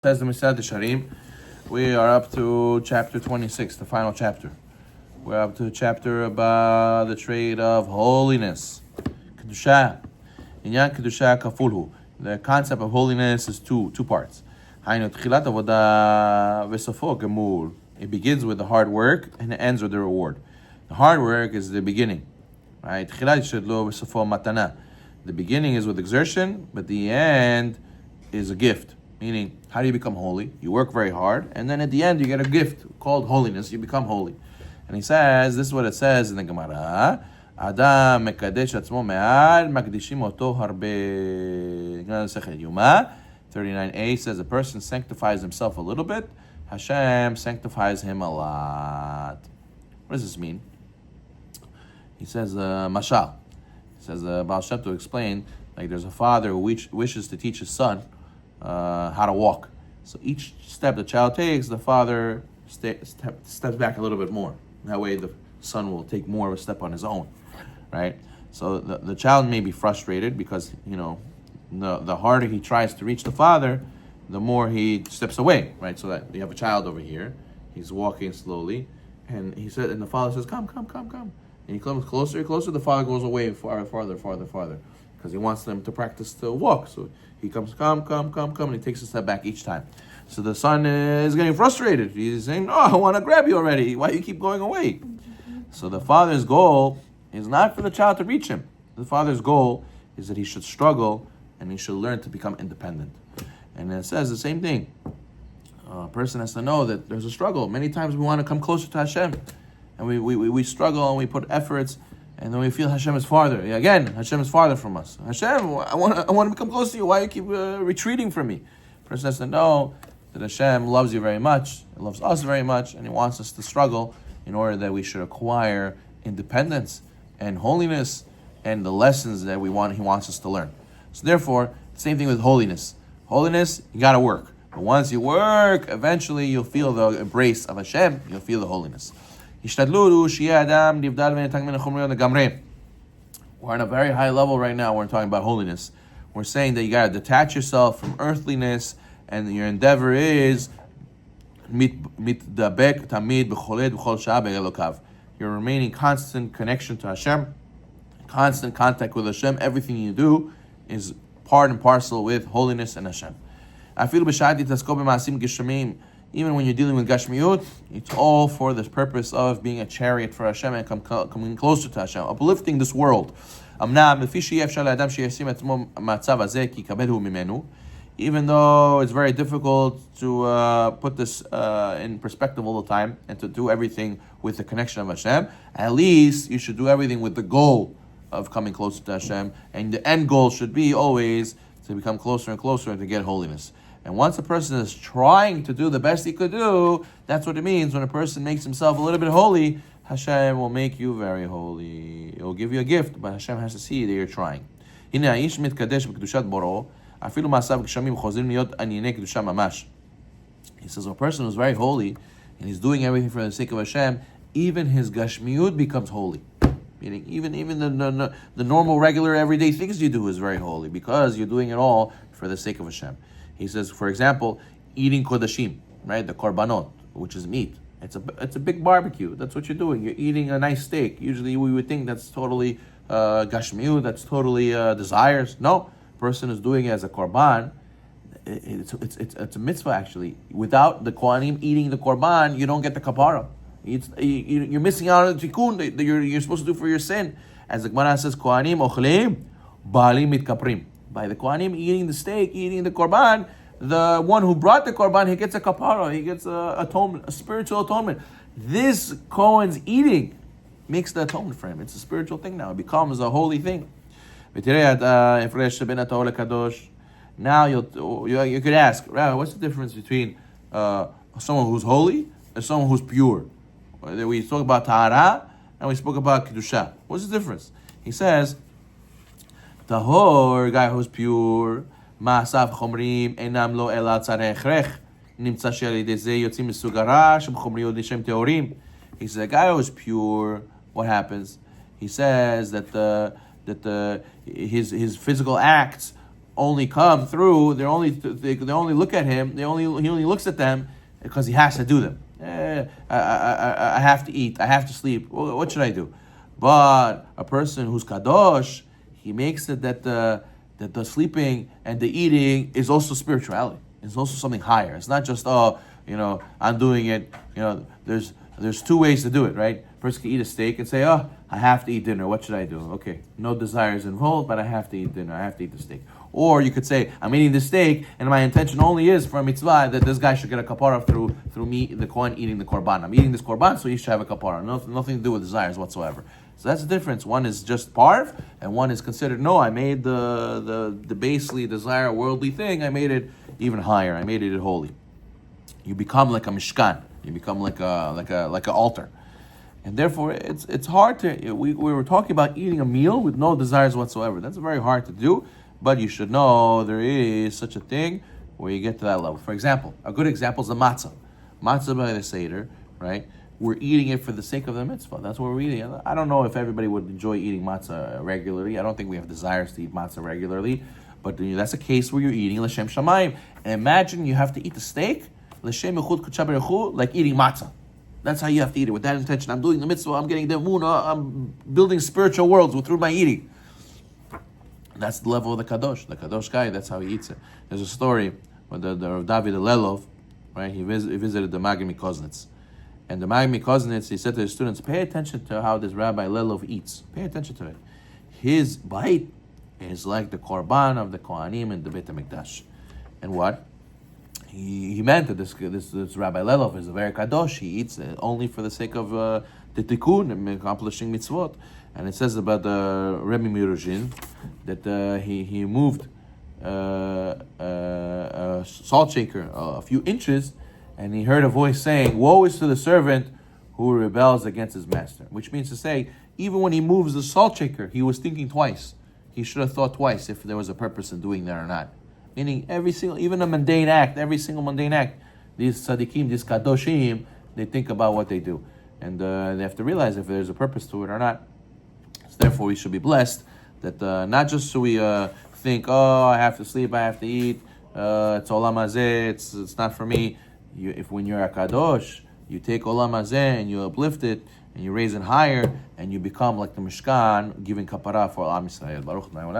Says the Misad Sharim. We are up to chapter 26, the final chapter. We're up to a chapter about the trait of holiness. Kedusha. Inyan Kedusha kafulhu. The concept of holiness is two parts. It begins with the hard work and it ends with the reward. The hard work is the beginning. Right? The beginning is with exertion, but the end is a gift. Meaning, how do you become holy? You work very hard, and then at the end you get a gift called holiness. You become holy. And he says, this is what it says in the Gemara. Adam mekadesh atzmo me'al, makdishim oto harbe. 39a says, a person sanctifies himself a little bit, Hashem sanctifies him a lot. What does this mean? He says, mashal. He says, Baal Shem to explain, like there's a father who wishes to teach his son how to walk. So each step the child takes, the father steps back a little bit more. That way the son will take more of a step on his own, right? So the child may be frustrated because, the harder he tries to reach the father, the more he steps away, right? So that you have a child over here, he's walking slowly, and the father says, come. And he comes closer and closer, the father goes away farther, because he wants them to practice to walk. So he comes, come, and he takes a step back each time. So the son is getting frustrated. He's saying, no, I want to grab you already. Why do you keep going away? So the father's goal is not for the child to reach him. The father's goal is that he should struggle and he should learn to become independent. And it says the same thing. A person has to know that there's a struggle. Many times we want to come closer to Hashem. And we struggle and we put efforts, and then we feel Hashem is farther. Again, Hashem is farther from us. Hashem, I want to become close to you. Why do you keep retreating from me? The person has to know that Hashem loves you very much, He loves us very much, and He wants us to struggle in order that we should acquire independence and holiness and the lessons that He wants us to learn. So therefore, same thing with holiness. Holiness, you got to work. But once you work, eventually you'll feel the embrace of Hashem. You'll feel the holiness. We're on a very high level right now. We're talking about holiness. We're saying that you got to detach yourself from earthliness, and your endeavor is your remaining constant connection to Hashem, constant contact with Hashem. Everything you do is part and parcel with holiness and Hashem. Even when you're dealing with Gashmiut, it's all for the purpose of being a chariot for Hashem and coming closer to Hashem, uplifting this world. Even though it's very difficult to put this in perspective all the time and to do everything with the connection of Hashem, at least you should do everything with the goal of coming closer to Hashem, and the end goal should be always to become closer and closer and to get holiness. And once a person is trying to do the best he could do, that's what it means. When a person makes himself a little bit holy, Hashem will make you very holy. It will give you a gift, but Hashem has to see that you're trying. He says, a person who's very holy, and he's doing everything for the sake of Hashem, even his gashmiut becomes holy. Meaning, even the normal, regular, everyday things you do is very holy, because you're doing it all for the sake of Hashem. He says, for example, eating kodashim, right? The korbanot, which is meat. It's a big barbecue. That's what you're doing. You're eating a nice steak. Usually we would think that's totally gashmiut, that's totally desires. No, person is doing it as a korban. It's a mitzvah, actually. Without the kohanim eating the korban, you don't get the kapara. You're missing out on the tikkun that you're supposed to do for your sin. As the Gemara says, kohanim ochleim, baalim mitkaprim. By the kohanim eating the steak, eating the korban, the one who brought the korban, he gets a kapara, he gets a atonement, a spiritual atonement. This Kohen's eating makes the atonement for him. It's a spiritual thing now. It becomes a holy thing. Now you could ask, Rabbi, what's the difference between someone who's holy and someone who's pure? We spoke about tahara and we spoke about kedusha. What's the difference? He says, Tahor, guy who's pure, ma'asav chomrim enam lo ela tzarech nimtza she'al ze yotzim misugara shebchomriyot nishem teorim. He says, a guy who's pure, what happens? He says that his physical acts only come through. They only look at him. He only looks at them because he has to do them. I have to eat. I have to sleep. What should I do? But a person who's kadosh, he makes it that the sleeping and the eating is also spirituality. It's also something higher. It's not just I'm doing it. There's two ways to do it, right? A person can eat a steak and say, I have to eat dinner. What should I do? Okay, no desires involved, but I have to eat dinner. I have to eat the steak. Or you could say, I'm eating the steak, and my intention only is for a mitzvah that this guy should get a kapara through me, the Kohen, eating the korban. I'm eating this korban, so he should have a kapara. Nothing to do with desires whatsoever. So that's the difference. One is just parv, and one is considered, no, I made the basely desire worldly thing, I made it even higher. I made it holy. You become like a mishkan. You become like an altar. And therefore, it's hard to. We were talking about eating a meal with no desires whatsoever. That's very hard to do, but you should know there is such a thing where you get to that level. For example, a good example is the matzah. Matzah by the Seder, right? We're eating it for the sake of the mitzvah. That's what we're eating. I don't know if everybody would enjoy eating matzah regularly. I don't think we have desires to eat matzah regularly, but that's a case where you're eating l'shem shamayim. And imagine you have to eat the steak l'shem echud kudsha berechu, like eating matzah. That's how you have to eat it, with that intention. I'm doing the mitzvah, I'm getting the emunah, I'm building spiritual worlds through my eating. That's the level of the kadosh. The kadosh guy, that's how he eats it. There's a story with the David Lelov, right? He visited the Magid Koznitz. And the Magid Koznitz, he said to his students, pay attention to how this Rabbi Lelov eats. Pay attention to it. His bite is like the korban of the Kohanim in the Beit HaMikdash. And what? He meant that this Rabbi Lelov is a very kadosh. He eats only for the sake of the tikkun, accomplishing mitzvot. And it says about the Rebbe Miruzhin that he moved a salt shaker a few inches, and he heard a voice saying, "Woe is to the servant who rebels against his master." Which means to say, even when he moves the salt shaker, he was thinking twice. He should have thought twice if there was a purpose in doing that or not. Meaning even a mundane act, every single mundane act, these tzaddikim, these kadoshim, they think about what they do. And they have to realize if there's a purpose to it or not. So therefore, we should be blessed that not just so we think, I have to sleep, I have to eat, it's olam hazeh, it's not for me. When you're a kadosh, you take olam hazeh and you uplift it, and you raise it higher, and you become like the Mishkan, giving kapara for Am Yisrael. Baruch Adonai.